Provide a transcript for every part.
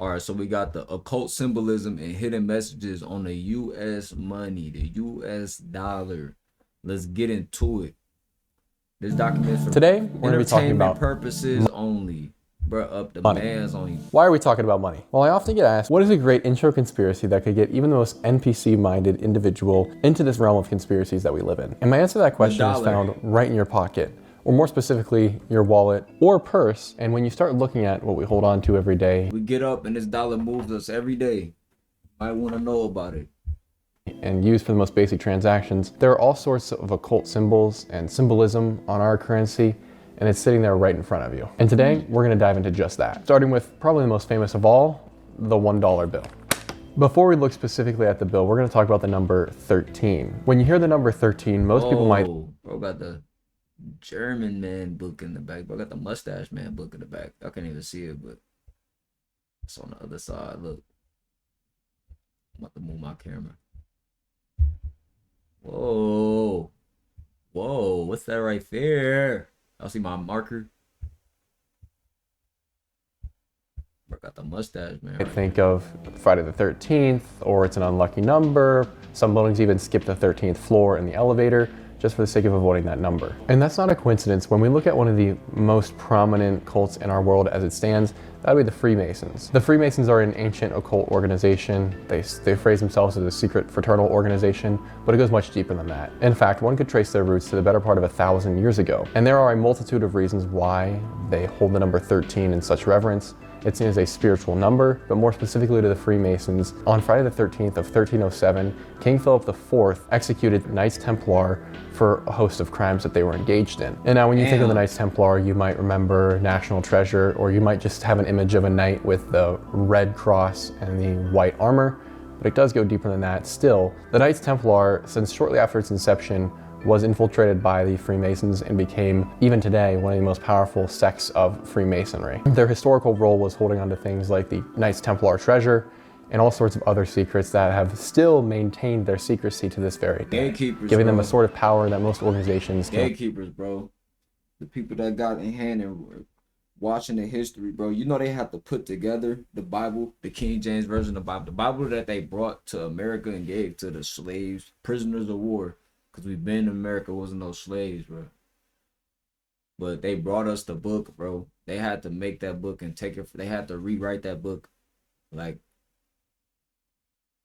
All right, so we got the occult symbolism and hidden messages on the U.S. money, the U.S. dollar. Let's get into it. This document for Today, we're going to be talking entertainment about purposes only. Bro, up the money. man's on you. Why are we talking about money? Well, I often get asked, what is a great intro conspiracy that could get even the most NPC-minded individual into this realm of conspiracies that we live in? And my answer to that question is found right in your pocket, or more specifically, your wallet or purse. And when you start looking at what we hold on to every day, We get up and this dollar moves us every day. I want to know about it. and used for the most basic transactions, there are all sorts of occult symbols and symbolism on our currency, and it's sitting there right in front of you. And today, we're gonna dive into just that, starting with probably the most famous of all, the $1 bill. Before we look specifically at the bill, we're gonna talk about the number 13. When you hear the number 13, most people might... Bro, got the German man book in the back. Bro, got the mustache man book in the back. I can't even see it, but it's on the other side. Look. I'm about to move my camera. Whoa. Whoa, what's that right there? Y'all see my marker? I got the mustache, man. I think of Friday the 13th, or it's an unlucky number. Some buildings even skip the 13th floor in the elevator just for the sake of avoiding that number. And that's not a coincidence. When we look at one of the most prominent cults in our world as it stands, that would be the Freemasons. The Freemasons are an ancient occult organization. They phrase themselves as a secret fraternal organization, but it goes much deeper than that. In fact, one could trace their roots to the better part of 1,000 years ago. And there are a multitude of reasons why they hold the number 13 in such reverence. It's seen as a spiritual number, but more specifically to the Freemasons, on Friday the 13th of 1307, King Philip IV executed Knights Templar for a host of crimes that they were engaged in. And now when you think of the Knights Templar, you might remember National Treasure, or you might just have an image of a knight with the red cross and the white armor, but it does go deeper than that. Still, the Knights Templar, since shortly after its inception, was infiltrated by the Freemasons and became, even today, one of the most powerful sects of Freemasonry. Their historical role was holding on to things like the Knights Templar treasure and all sorts of other secrets that have still maintained their secrecy to this very day, giving them a sort of power that most organizations can't. Gatekeepers, bro. The people that got in hand and were watching the history, bro. You know they have to put together the Bible, the King James Version of the Bible that they brought to America and gave to the slaves, prisoners of war. Because we've been in America, wasn't no slaves, bro. But they brought us the book, bro. They had to make that book and take it. They had to rewrite that book. Like,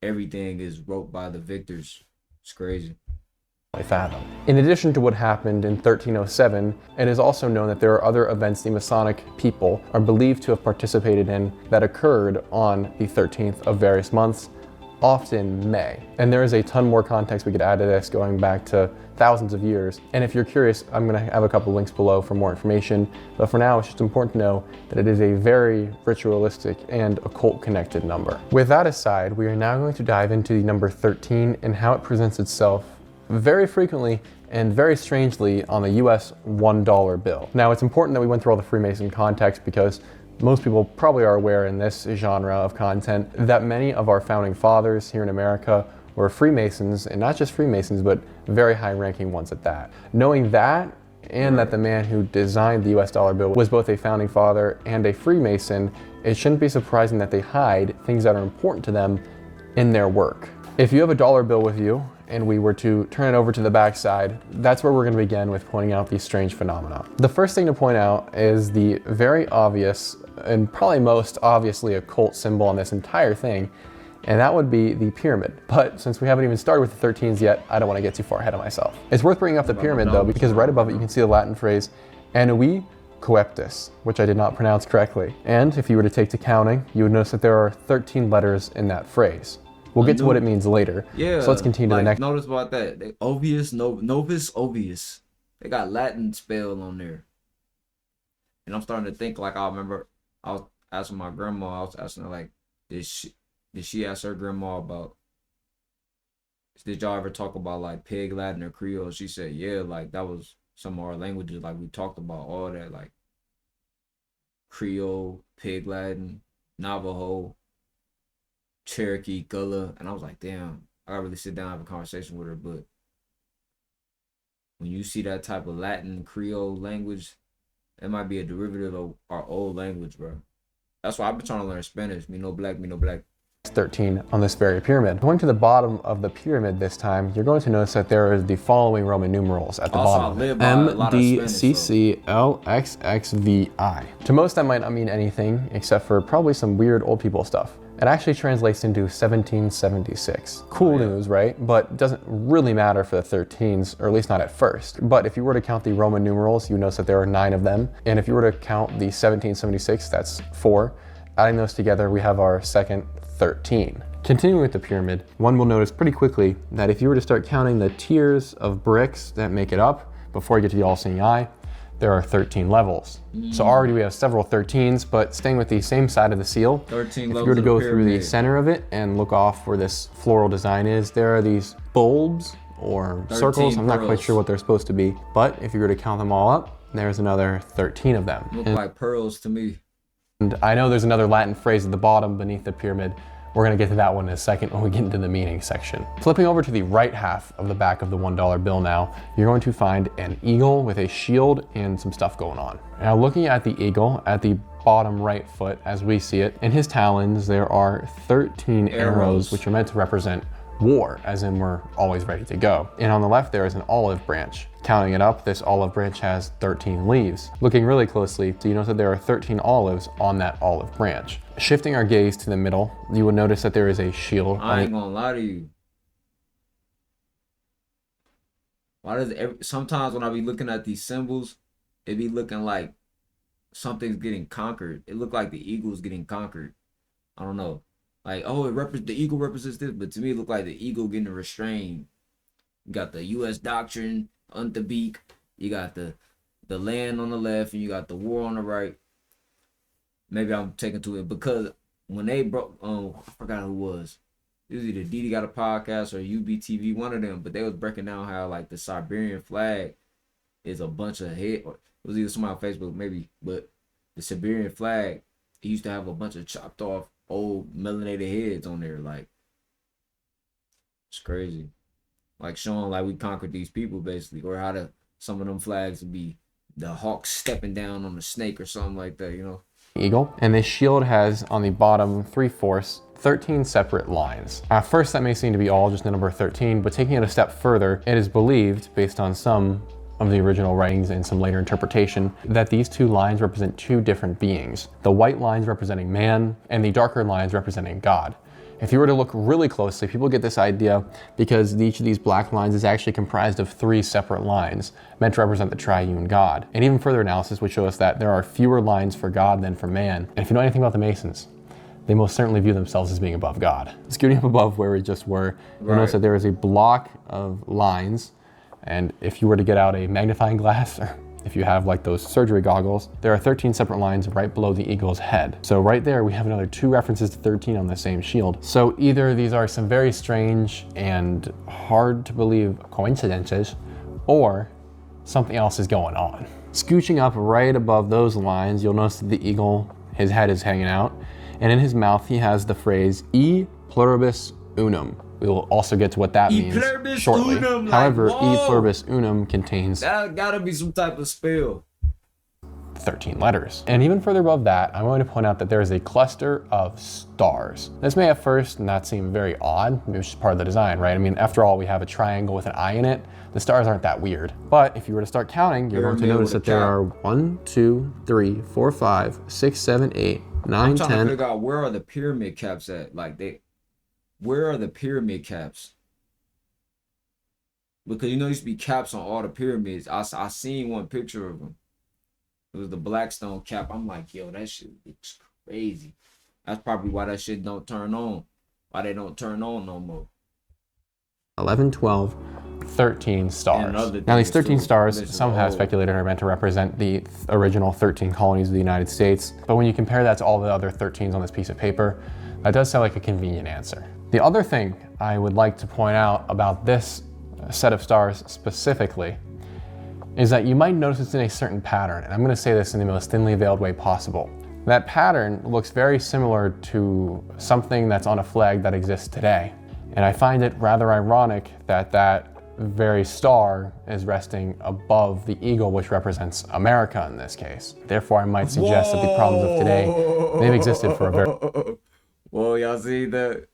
everything is wrote by the victors. It's crazy. Fathom. In addition to what happened in 1307, it is also known that there are other events the Masonic people are believed to have participated in that occurred on the 13th of various months, often May. And there is a ton more context we could add to this going back to thousands of years. And if you're curious, I'm gonna have a couple links below for more information. But for now, it's just important to know that it is a very ritualistic and occult connected number. With that aside, we are now going to dive into the number 13 and how it presents itself very frequently and very strangely on the US $1 bill. Now, it's important that we went through all the Freemason context because most people probably are aware in this genre of content that many of our founding fathers here in America were Freemasons, and not just Freemasons, but very high-ranking ones at that. Knowing that, and that the man who designed the US dollar bill was both a founding father and a Freemason, it shouldn't be surprising that they hide things that are important to them in their work. If you have a dollar bill with you, and we were to turn it over to the backside, that's where we're going to begin with pointing out these strange phenomena. The first thing to point out is the very obvious, and probably most obviously occult symbol on this entire thing, and that would be the pyramid. But since we haven't even started with the 13s yet, I don't want to get too far ahead of myself. It's worth bringing up the pyramid though, because right above it you can see the Latin phrase, annui coeptis, which I did not pronounce correctly. And if you were to take to counting, you would notice that there are 13 letters in that phrase. We'll get to what it means later. Yeah. So let's continue to the next. Notice about that. They, obvious, novus, obvious. They got Latin spell on there. And I'm starting to think like I remember I was asking my grandma, I was asking her like, did she ask her grandma about, did y'all ever talk about like Pig Latin or Creole? She said, yeah, like that was some of our languages, like we talked about all that, like Creole, Pig Latin, Navajo, Cherokee, Gullah, and I was like, damn, I gotta really sit down and have a conversation with her. But when you see that type of Latin Creole language, it might be a derivative of our old language, bro. That's why I've been trying to learn Spanish. Me no black, me no black. 13 on this very pyramid. Going to the bottom of the pyramid this time, you're going to notice that there is the following Roman numerals at the Also, bottom. I live by a lot of MDCCLXXVI. To most, that might not mean anything, except for probably some weird old people stuff. It actually translates into 1776. Cool news, right? But it doesn't really matter for the 13s, or at least not at first. But if you were to count the Roman numerals, you notice that there are 9 of them. And if you were to count the 1776, that's 4. Adding those together, we have our second 13. Continuing with the pyramid, one will notice pretty quickly that if you were to start counting the tiers of bricks that make it up, before you get to the all-seeing eye, there are 13 levels. So already we have several 13s, but staying with the same side of the seal, 13 if levels you were to go of the through the pyramid. center of it and look off where this floral design is, there are these bulbs or circles. I'm not quite pearls. sure what they're supposed to be, but if you were to count them all up, there's another 13 of them. Look like pearls to me. And I know there's another Latin phrase at the bottom beneath the pyramid. We're gonna get to that one in a second when we get into the meaning section. Flipping over to the right half of the back of the $1 bill now, you're going to find an eagle with a shield and some stuff going on. Now looking at the eagle at the bottom right foot as we see it, in his talons there are 13 arrows which are meant to represent war, as in we're always ready to go. And on the left there is an olive branch. Counting it up, this olive branch has 13 leaves. Looking really closely, so you notice that there are 13 olives on that olive branch. Shifting our gaze to the middle, you will notice that there is a shield. I ain't gonna lie to you. Why does sometimes when I be looking at these symbols, it be looking like something's getting conquered. It look like the eagle's getting conquered. I don't know. Like, oh, the eagle represents this, but to me it look like the eagle getting restrained. You got the U.S. doctrine on the beak. You got the land on the left, and you got the war on the right. Maybe I'm taking to it because when they broke, I forgot who it was. It was either Didi Got a Podcast or UBTV, one of them. But they was breaking down how like the Siberian flag is a bunch of head. Or it was either somebody on Facebook maybe, but the Siberian flag, it used to have a bunch of chopped off old melanated heads on there. Like, it's crazy. Like showing like we conquered these people basically, or how some of them flags would be the hawk stepping down on the snake or something like that, you know. Eagle, and this shield has on the bottom 3/4 13 separate lines. At first that may seem to be all just the number 13, but taking it a step further, it is believed, based on some of the original writings and some later interpretation, that these 2 lines represent 2 different beings. The white lines representing man, and the darker lines representing God. If you were to look really closely, people get this idea because each of these black lines is actually comprised of 3 separate lines meant to represent the triune God. And even further analysis would show us that there are fewer lines for God than for man. And if you know anything about the Masons, they most certainly view themselves as being above God. Scooting up above where we just were, you'll notice that there is a block of lines. And if you were to get out a magnifying glass, or if you have like those surgery goggles, there are 13 separate lines right below the eagle's head. So right there, we have another 2 references to 13 on the same shield. So either these are some very strange and hard to believe coincidences, or something else is going on. Scooching up right above those lines, you'll notice that the eagle, his head is hanging out, and in his mouth, he has the phrase, E pluribus unum. We will also get to what that means shortly. Unum, however, like, E pluribus unum contains that gotta be some type of spell. 13 letters. And even further above that, I'm going to point out that there is a cluster of stars. This may at first not seem very odd, maybe it's just part of the design, right? I mean, after all, we have a triangle with an eye in it. The stars aren't that weird. But if you were to start counting, you're going to notice that there are 1, 2, 3, 4, 5, 6, 7, 8, 9, I'm trying 10. to figure out where are the pyramid caps at? Like where are the pyramid caps? Because you know, there used to be caps on all the pyramids. I seen one picture of them. It was the Blackstone cap. I'm like, yo, that shit looks crazy. That's probably why that shit don't turn on. Why they don't turn on no more. 11, 12, 13 stars. Now these 13 stars, some have speculated are meant to represent the original 13 colonies of the United States. But when you compare that to all the other 13s on this piece of paper, that does sound like a convenient answer. The other thing I would like to point out about this set of stars specifically is that you might notice it's in a certain pattern, and I'm going to say this in the most thinly veiled way possible. That pattern looks very similar to something that's on a flag that exists today. And I find it rather ironic that that very star is resting above the eagle, which represents America in this case. Therefore, I might suggest that the problems of today, they've existed for a very... Whoa, y'all see that?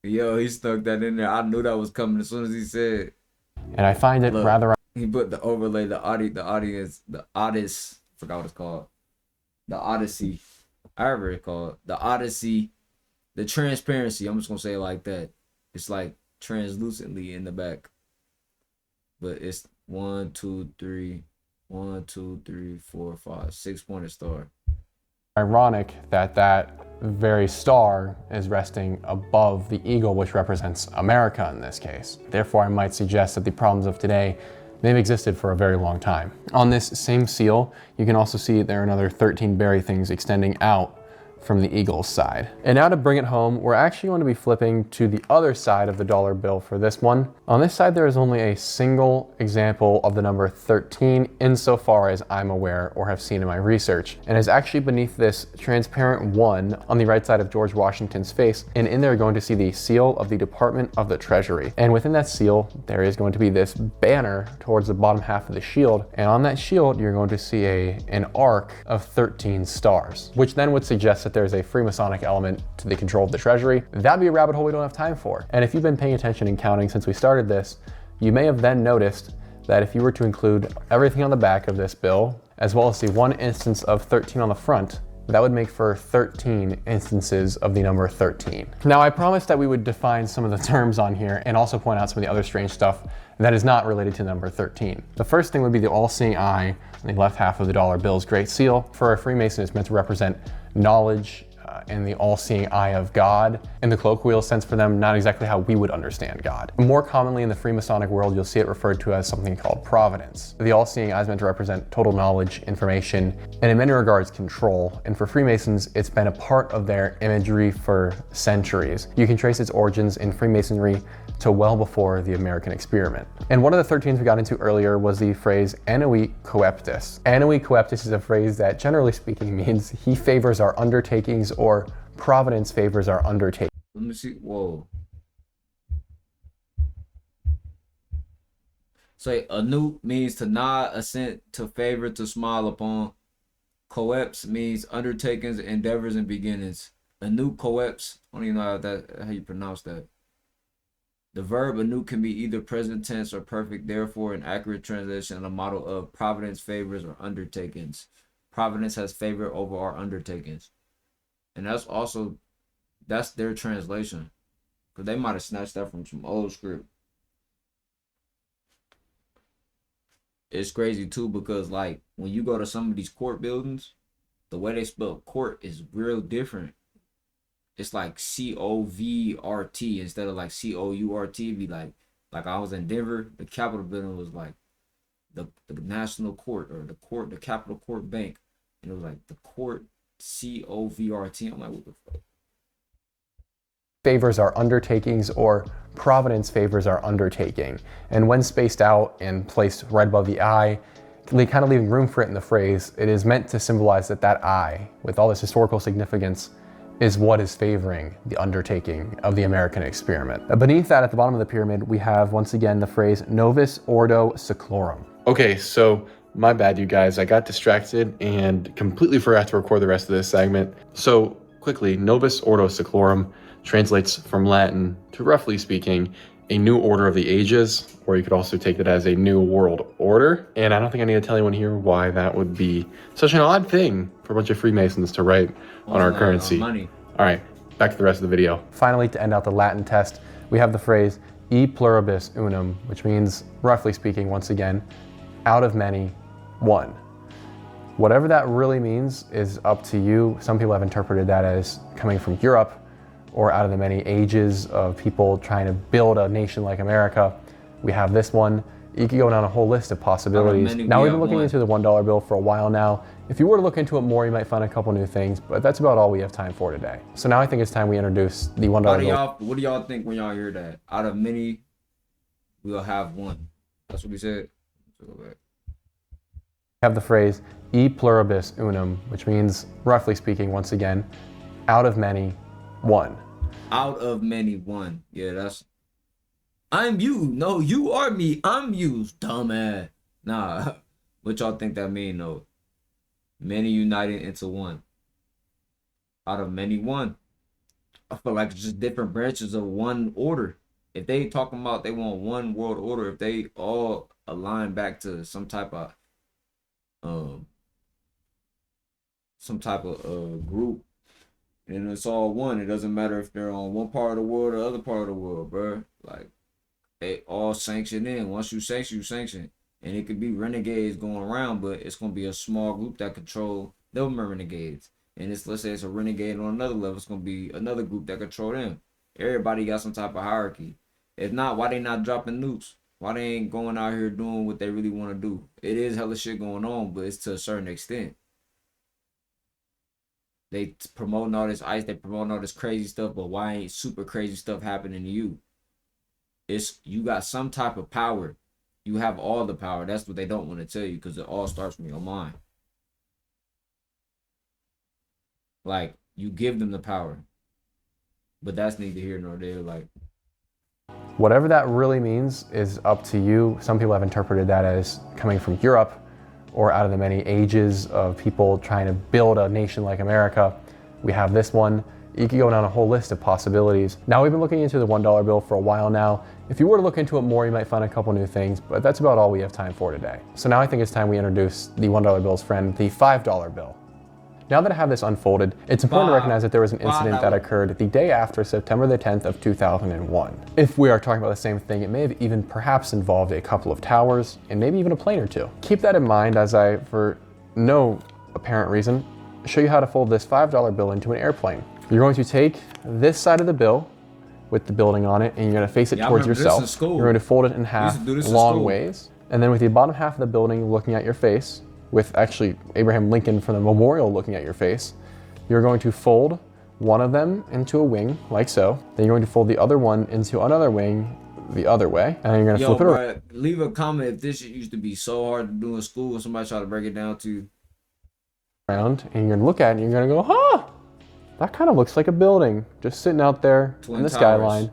Yo, he stuck that in there. I knew that was coming as soon as he said. And I find it rather... He put the overlay, the audience, forgot what it's called. The Odyssey. However it's called. The Odyssey. The transparency. I'm just going to say it like that. It's like translucently in the back. But it's 1, 2, 3, 1, 2, 3, 4, 5, 6-pointed star. Ironic that that very star is resting above the eagle, which represents America in this case. Therefore, I might suggest that the problems of today, they've existed for a very long time. On this same seal, you can also see there are another 13 berry things extending out from the eagle's side. And now to bring it home, we're actually going to be flipping to the other side of the dollar bill for this one. On this side, there is only a single example of the number 13 insofar as I'm aware or have seen in my research. And it's actually beneath this transparent 1 on the right side of George Washington's face. And in there, you're going to see the seal of the Department of the Treasury. And within that seal, there is going to be this banner towards the bottom half of the shield. And on that shield, you're going to see an arc of 13 stars, which then would suggest that there's a Freemasonic element to the control of the Treasury. That'd be a rabbit hole we don't have time for. And if you've been paying attention and counting since we started this, you may have then noticed that if you were to include everything on the back of this bill, as well as the one instance of 13 on the front, that would make for 13 instances of the number 13. Now, I promised that we would define some of the terms on here and also point out some of the other strange stuff that is not related to number 13. The first thing would be the all-seeing eye on the left half of the dollar bill's great seal. For a Freemason, it's meant to represent knowledge and the all-seeing eye of God. In the colloquial sense for them, not exactly how we would understand God. More commonly in the Freemasonic world, you'll see it referred to as something called providence. The all-seeing eye is meant to represent total knowledge, information, and in many regards, control. And for Freemasons, it's been a part of their imagery for centuries. You can trace its origins in Freemasonry to well before the American experiment. And one of the 13s we got into earlier was the phrase annui coeptis. Annui coeptis is a phrase that generally speaking means he favors our undertakings or providence favors our undertakings. Let me see. Whoa. Say anu means to nod, assent, to favor, to smile upon. Coeps means undertakings, endeavors, and beginnings. Anu coeps. I don't even know how you pronounce that. The verb anu can be either present tense or perfect, therefore an accurate translation and a model of providence favors or undertakings. Providence has favor over our undertakings. And that's their translation. Because they might have snatched that from some old script. It's crazy too because like when you go to some of these court buildings, the way they spell court is real different. It's like COVRT instead of like COURT. Be like I was in Denver, the Capitol building was like the National Court or the Capitol Court Bank, and it was like the court COVRT. I'm like, what the fuck? Favors our undertakings or providence favors our undertaking. And when spaced out and placed right above the eye, kind of leaving room for it in the phrase, it is meant to symbolize that eye, with all this historical significance, is what is favoring the undertaking of the American experiment. Beneath that, at the bottom of the pyramid, we have once again the phrase Novus Ordo Seclorum. Okay, so my bad, you guys. I got distracted and completely forgot to record the rest of this segment. So quickly, Novus Ordo Seclorum translates from Latin to, roughly speaking, a new order of the ages, or you could also take it as a new world order. And I don't think I need to tell anyone here why that would be such an odd thing for a bunch of Freemasons to write on our currency. Money. All right, back to the rest of the video. Finally, to end out the Latin test, we have the phrase e pluribus unum, which means, roughly speaking, once again, out of many, one. Whatever that really means is up to you. Some people have interpreted that as coming from Europe, or out of the many ages of people trying to build a nation like America. We have this one. You could go down a whole list of possibilities. Now we've been looking into the $1 bill for a while now. If you were to look into it more, you might find a couple new things, but that's about all we have time for today. So now I think it's time we introduce the $1 bill. What do y'all think when y'all hear that? Out of many, we'll have one. That's what we said. We have the phrase e pluribus unum, which means, roughly speaking, once again, out of many, one. Out of many, one. Yeah, I'm you. No, you are me. I'm you, dumbass. Nah, what y'all think that mean though? Many united into one. Out of many one. I feel like it's just different branches of one order. If they talking about they want one world order, if they all align back to um some type of group, and it's all one. It doesn't matter if they're on one part of the world or the other part of the world, bro. Like they all sanction in. Once you sanction, you sanction. And it could be renegades going around, but it's gonna be a small group that control them renegades. And it's, let's say it's a renegade on another level, it's gonna be another group that control them. Everybody got some type of hierarchy. If not, why they not dropping nukes? Why they ain't going out here doing what they really want to do? It is hella shit going on, but it's to a certain extent. They promoting all this ice, they promoting all this crazy stuff, but why ain't super crazy stuff happening to you? It's you got some type of power. You have all the power. That's what they don't want to tell you, because it all starts from your mind. Like, you give them the power. But that's neither here nor there. Like, Whatever that really means is up to you. Some people have interpreted that as coming from Europe or out of the many ages of people trying to build a nation like America. We have this one. You could go down a whole list of possibilities. Now, we've been looking into the $1 bill for a while now. If you were to look into it more, you might find a couple new things, but that's about all we have time for today. So now I think it's time we introduce the $1 bill's friend, the $5 bill. Now that I have this unfolded, it's important to recognize that there was an incident that occurred the day after September the 10th of 2001. If we are talking about the same thing, it may have even perhaps involved a couple of towers and maybe even a plane or two. Keep that in mind as I, for no apparent reason, show you how to fold this $5 bill into an airplane. You're going to take this side of the bill with the building on it, and you're going to face it towards yourself. You're going to fold it in half long ways, and then with the bottom half of the building looking at your face, with actually Abraham Lincoln from the memorial looking at your face, you're going to fold one of them into a wing, like so. Then you're going to fold the other one into another wing the other way, and then you're going to flip it around. Leave a comment if this shit used to be so hard to do in school and somebody tried to break it down to you. And you're going to look at it and you're going to go, huh, that kind of looks like a building just sitting out there in the skyline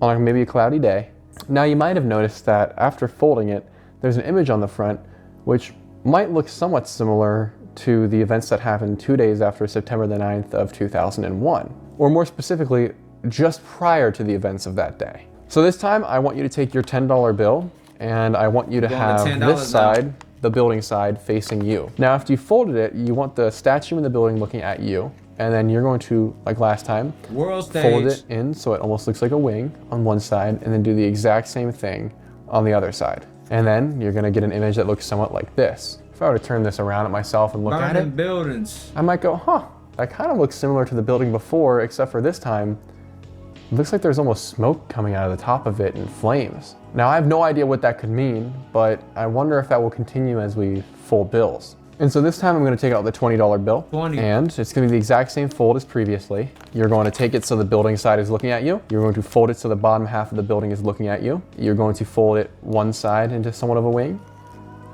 on maybe a cloudy day. Now, you might have noticed that after folding it, there's an image on the front which might look somewhat similar to the events that happened 2 days after September the 9th of 2001, or more specifically, just prior to the events of that day. So this time, I want you to take your $10 bill, and I want you to have this side, the building side, facing you. Now, after you folded it, you want the statue in the building looking at you, and then you're going to, like last time, fold it in so it almost looks like a wing on one side, and then do the exact same thing on the other side. And then you're gonna get an image that looks somewhat like this. If I were to turn this around at myself and look at it, buildings. I might go, huh, that kind of looks similar to the building before, except for this time, it looks like there's almost smoke coming out of the top of it and flames. Now, I have no idea what that could mean, but I wonder if that will continue as we fold bills. And so this time I'm going to take out the $20 bill, and it's going to be the exact same fold as previously. You're going to take it so the building side is looking at you. You're going to fold it so the bottom half of the building is looking at you. You're going to fold it one side into somewhat of a wing,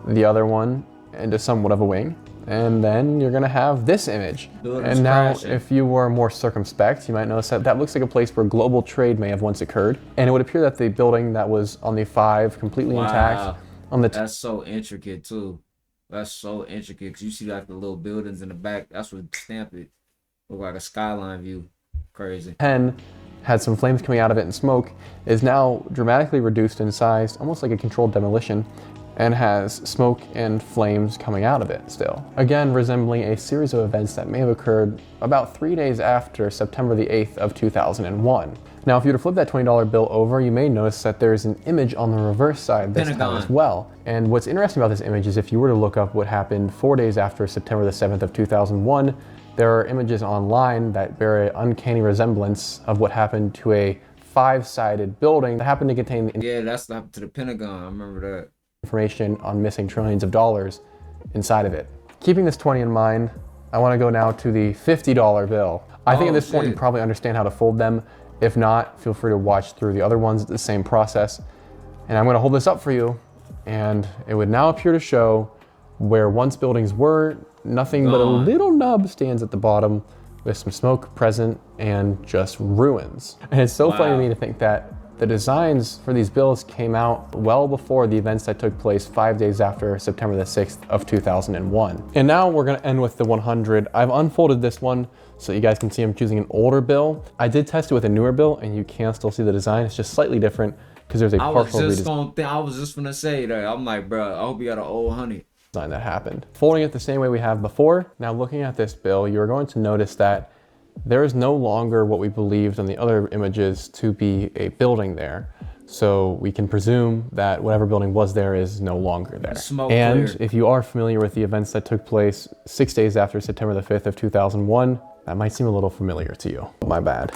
the other one into somewhat of a wing, and then you're going to have this image. And now, if you were more circumspect, you might notice that that looks like a place where global trade may have once occurred, and it would appear that the building that was on the 5 completely intact. On the That's so intricate too. That's so intricate, because you see like the little buildings in the back. That's what stamped it. Look like a skyline view. Crazy. 10 had some flames coming out of it and smoke, is now dramatically reduced in size, almost like a controlled demolition, and has smoke and flames coming out of it still. Again, resembling a series of events that may have occurred about 3 days after September the 8th of 2001. Now, if you were to flip that $20 bill over, you may notice that there's an image on the reverse side this time as well. And what's interesting about this image is if you were to look up what happened 4 days after September the 7th of 2001, there are images online that bear an uncanny resemblance of what happened to a 5-sided building that happened to contain that's what happened to the Pentagon. I remember that. Information on missing trillions of dollars inside of it. Keeping this 20 in mind, I want to go now to the $50 bill. I think at this point you probably understand how to fold them. If not, feel free to watch through the other ones. It's the same process. And I'm going to hold this up for you, and it would now appear to show where once buildings were, nothing but a little nub stands at the bottom with some smoke present and just ruins. And it's so funny to me to think that the designs for these bills came out well before the events that took place 5 days after September the 6th of 2001. And now we're gonna end with the 100. I've unfolded this one so you guys can see I'm choosing an older bill. I did test it with a newer bill and you can still see the design. It's just slightly different because there's a partial redesign. I was just gonna say that. I'm like, bro, I hope you got an old honey. That happened. Folding it the same way we have before. Now looking at this bill, you're going to notice that there is no longer what we believed on the other images to be a building there. So we can presume that whatever building was there is no longer there. And clear. If you are familiar with the events that took place 6 days after September the 5th of 2001, that might seem a little familiar to you. My bad.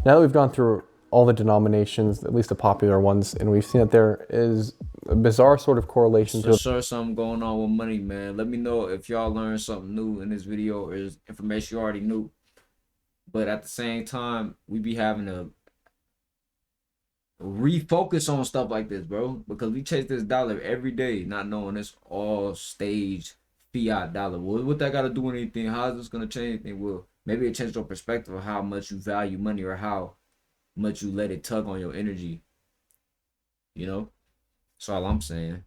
Now that we've gone through all the denominations, at least the popular ones, and we've seen that there is a bizarre sort of correlation to sure something going on with money, man. Let me know if y'all learned something new in this video or is information you already knew. But at the same time, we be having to refocus on stuff like this, bro, because we chase this dollar every day, not knowing it's all staged fiat dollar. What that got to do with anything? How is this gonna change anything? Well, maybe it changed your perspective of how much you value money or how much you let it tug on your energy. You know, that's all I'm saying.